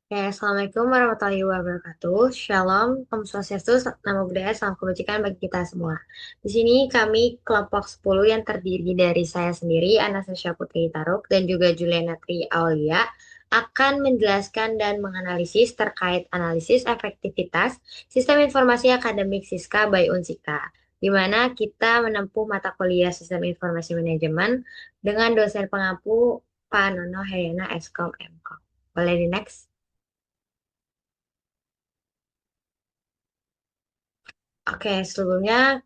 Ya, Assalamualaikum warahmatullahi wabarakatuh. Shalom, Om Swastiastu, Namo Buddhaya, salam kebajikan bagi kita semua. Di sini kami kelompok 10 yang terdiri dari saya sendiri, Anastasia Putri Taruk, dan juga Juliana Tri Aulia, akan menjelaskan dan menganalisis terkait analisis efektivitas Sistem Informasi Akademik Siska by Unsika, di mana kita menempuh mata kuliah Sistem Informasi Manajemen dengan dosen pengampu Pak Nono Heyana Eskom Mkom. Boleh di next? Oke, sebelumnya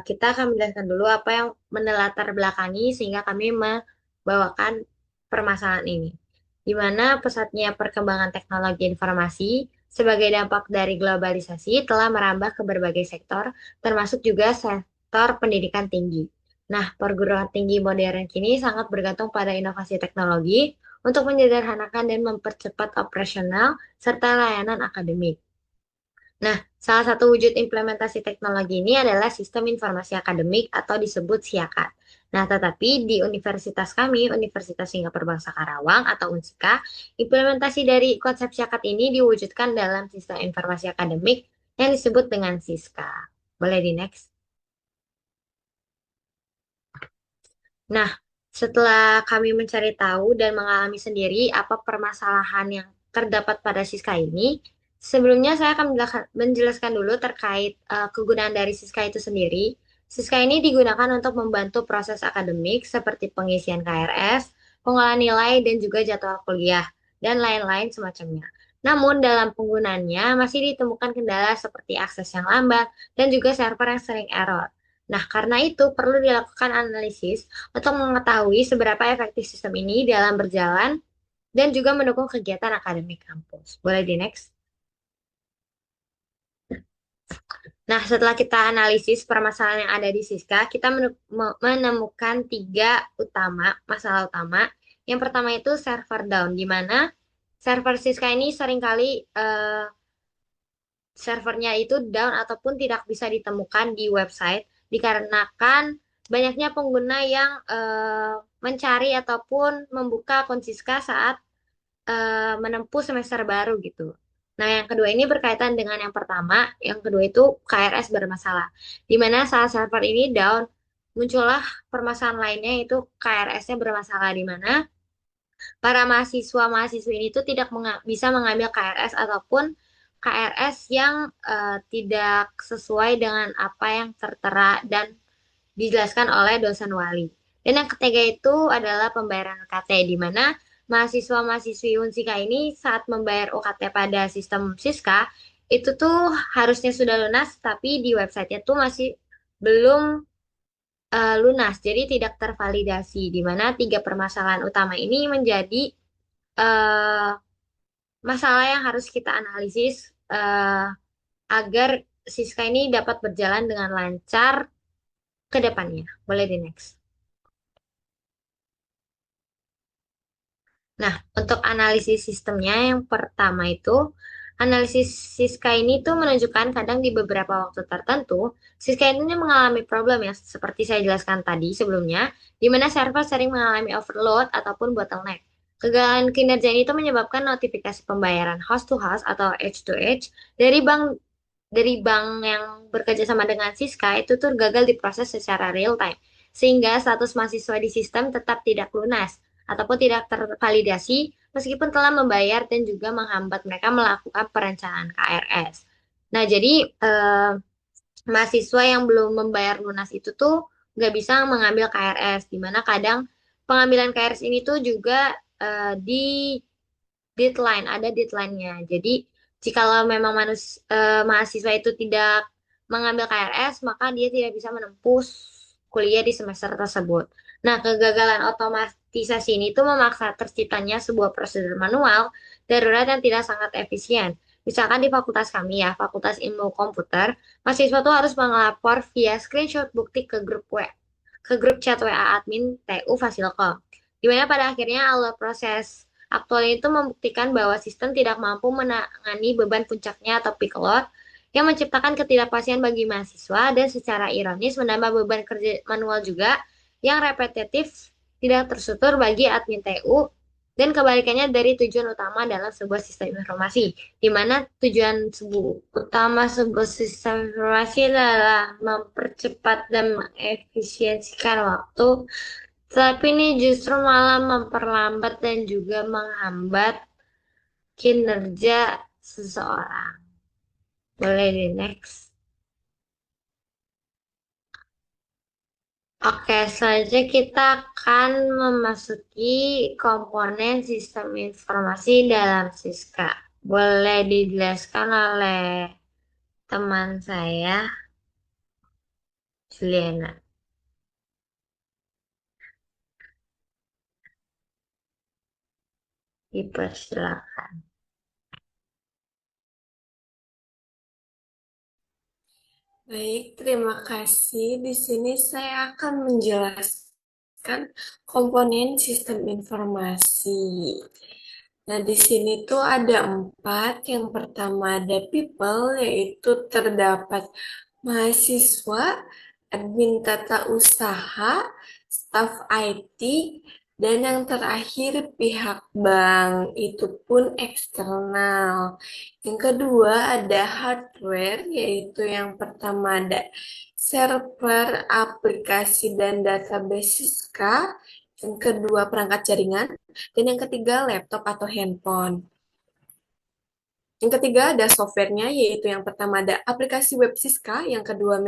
kita akan menjelaskan dulu apa yang menelatar belakangi sehingga kami membawakan permasalahan ini. Di mana pesatnya perkembangan teknologi informasi sebagai dampak dari globalisasi telah merambah ke berbagai sektor, termasuk juga sektor pendidikan tinggi. Nah, perguruan tinggi modern kini sangat bergantung pada inovasi teknologi untuk menyederhanakan dan mempercepat operasional serta layanan akademik. Nah, salah satu wujud implementasi teknologi ini adalah Sistem Informasi Akademik atau disebut SIAKA. Nah, tetapi di universitas kami, Universitas Singapura Bangsa Karawang atau UNSIKA, implementasi dari konsep SIAKA ini diwujudkan dalam Sistem Informasi Akademik yang disebut dengan SISKA. Boleh di next? Nah, setelah kami mencari tahu dan mengalami sendiri apa permasalahan yang terdapat pada Siska ini, sebelumnya saya akan menjelaskan dulu terkait kegunaan dari Siska itu sendiri. Siska ini digunakan untuk membantu proses akademik seperti pengisian KRS, pengolahan nilai, dan juga jadwal kuliah, dan lain-lain semacamnya. Namun dalam penggunaannya masih ditemukan kendala seperti akses yang lambat dan juga server yang sering error. Nah, karena itu perlu dilakukan analisis untuk mengetahui seberapa efektif sistem ini dalam berjalan dan juga mendukung kegiatan akademik kampus. Boleh di next? Nah, setelah kita analisis permasalahan yang ada di Siska, kita menemukan tiga masalah utama. Yang pertama itu server down, di mana server Siska ini seringkali servernya itu down ataupun tidak bisa ditemukan di website dikarenakan banyaknya pengguna yang mencari ataupun membuka akun Siska saat menempuh semester baru gitu. Nah, yang kedua ini berkaitan dengan yang pertama. Yang kedua itu KRS bermasalah. Di mana saat server ini down, muncullah permasalahan lainnya yaitu KRS-nya bermasalah di mana para mahasiswa-mahasiswi ini tuh tidak bisa mengambil KRS ataupun KRS yang tidak sesuai dengan apa yang tertera dan dijelaskan oleh dosen wali. Dan yang ketiga itu adalah pembayaran UKT, di mana mahasiswa-mahasiswi Unsika ini saat membayar UKT pada sistem Siska, itu tuh harusnya sudah lunas, tapi di websitenya tuh masih belum lunas, jadi tidak tervalidasi, di mana tiga permasalahan utama ini menjadi eh, masalah yang harus kita analisis agar Siska ini dapat berjalan dengan lancar ke depannya. Boleh di next. Nah, untuk analisis sistemnya yang pertama itu, analisis Siska ini tuh menunjukkan kadang di beberapa waktu tertentu, Siska ini mengalami problem ya, seperti saya jelaskan tadi sebelumnya, di mana server sering mengalami overload ataupun bottleneck. Kegagalan kinerja ini tuh menyebabkan notifikasi pembayaran host to host atau edge to edge dari bank yang bekerja sama dengan Siska itu tuh gagal diproses secara real time, sehingga status mahasiswa di sistem tetap tidak lunas ataupun tidak tervalidasi meskipun telah membayar dan juga menghambat mereka melakukan perencanaan KRS. Nah, jadi eh, mahasiswa yang belum membayar lunas itu tuh nggak bisa mengambil KRS, di mana kadang pengambilan KRS ini tuh juga di ada deadline-nya. Jadi, jikalau memang mahasiswa itu tidak mengambil KRS, maka dia tidak bisa menempuh kuliah di semester tersebut. Nah, kegagalan otomatisasi ini tuh memaksa terciptanya sebuah prosedur manual darurat yang tidak sangat efisien. Misalkan di fakultas kami ya, Fakultas Ilmu Komputer, mahasiswa tuh harus mengelapor via screenshot bukti ke grup chat WA admin TU Fasilkom. Di mana pada akhirnya alur proses aktual itu membuktikan bahwa sistem tidak mampu menangani beban puncaknya atau peak load yang menciptakan ketidakpastian bagi mahasiswa dan secara ironis menambah beban kerja manual juga yang repetitif tidak tersutur bagi admin TU dan kebalikannya dari tujuan utama dalam sebuah sistem informasi, di mana tujuan utama sebuah sistem informasi adalah mempercepat dan mengefisiensikan waktu, tapi ini justru malah memperlambat dan juga menghambat kinerja seseorang. Boleh di next. Oke, selanjutnya kita akan memasuki komponen sistem informasi dalam Siska. Boleh dijelaskan oleh teman saya, Juliana. Dipersilakan. Baik, terima kasih. Di sini saya akan menjelaskan komponen sistem informasi. Nah, di sini tuh ada empat. Yang pertama ada people, yaitu terdapat mahasiswa, admin tata usaha, staf IT, dan yang terakhir pihak bank, itu pun eksternal. Yang kedua ada hardware, yaitu yang pertama ada server, aplikasi, dan database Siska. Yang kedua perangkat jaringan, dan yang ketiga laptop atau handphone. Yang ketiga ada softwarenya, yaitu yang pertama ada aplikasi web Siska, yang kedua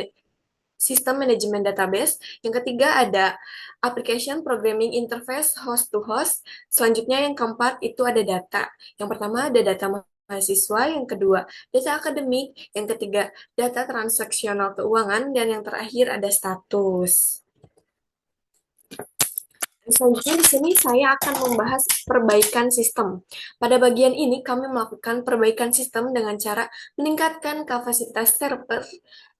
sistem manajemen database, yang ketiga ada application programming interface host to host, selanjutnya yang keempat itu ada data. Yang pertama ada data mahasiswa, yang kedua data akademik, yang ketiga data transaksional keuangan, dan yang terakhir ada status. Selanjutnya di sini saya akan membahas perbaikan sistem. Pada bagian ini kami melakukan perbaikan sistem dengan cara meningkatkan kapasitas server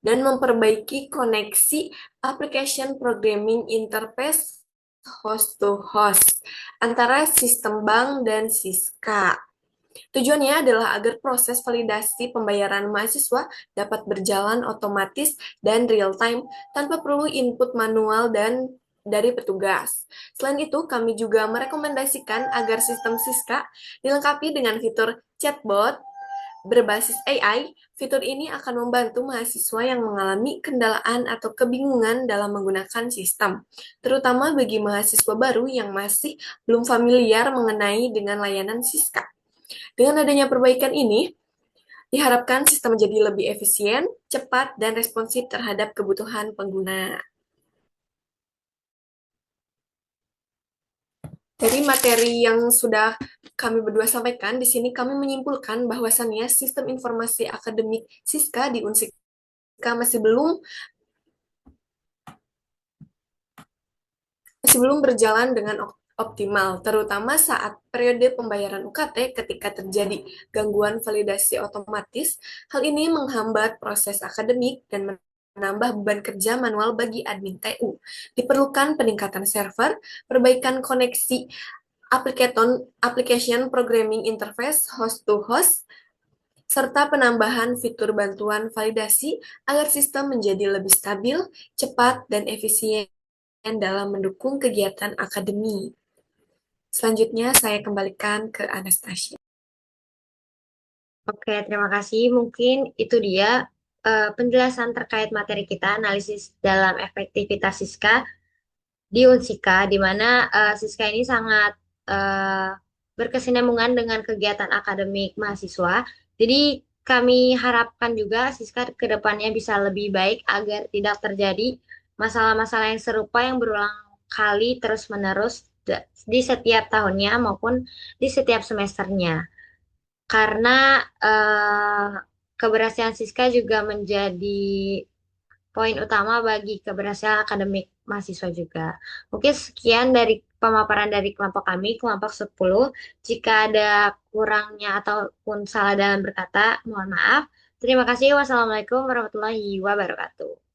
dan memperbaiki koneksi application programming interface host to host antara sistem bank dan Siska. Tujuannya adalah agar proses validasi pembayaran mahasiswa dapat berjalan otomatis dan real time tanpa perlu input manual dan dari petugas. Selain itu, kami juga merekomendasikan agar sistem Siska dilengkapi dengan fitur chatbot berbasis AI. Fitur ini akan membantu mahasiswa yang mengalami kendalaan atau kebingungan dalam menggunakan sistem, terutama bagi mahasiswa baru yang masih belum familiar mengenai dengan layanan Siska. Dengan adanya perbaikan ini, diharapkan sistem menjadi lebih efisien, cepat, dan responsif terhadap kebutuhan pengguna. Dari materi yang sudah kami berdua sampaikan, di sini kami menyimpulkan bahwasannya sistem informasi akademik Siska di Unsika masih belum berjalan dengan optimal, terutama saat periode pembayaran UKT ketika terjadi gangguan validasi otomatis. Hal ini menghambat proses akademik dan menambah beban kerja manual bagi admin TU. Diperlukan peningkatan server, perbaikan koneksi application programming interface host to host, serta penambahan fitur bantuan validasi agar sistem menjadi lebih stabil, cepat, dan efisien dalam mendukung kegiatan akademi. Selanjutnya saya kembalikan ke Anastasia. Oke, terima kasih. Mungkin itu dia penjelasan terkait materi kita, analisis dalam efektivitas Siska di Unsika, di mana Siska ini sangat eh, berkesinambungan dengan kegiatan akademik mahasiswa. Jadi kami harapkan juga Siska ke depannya bisa lebih baik agar tidak terjadi masalah-masalah yang serupa yang berulang kali terus-menerus di setiap tahunnya maupun di setiap semesternya. Karena eh, keberhasilan Siska juga menjadi poin utama bagi keberhasilan akademik mahasiswa juga. Mungkin sekian dari pemaparan dari kelompok kami, kelompok 10. Jika ada kurangnya ataupun salah dalam berkata, mohon maaf. Terima kasih. Wassalamualaikum warahmatullahi wabarakatuh.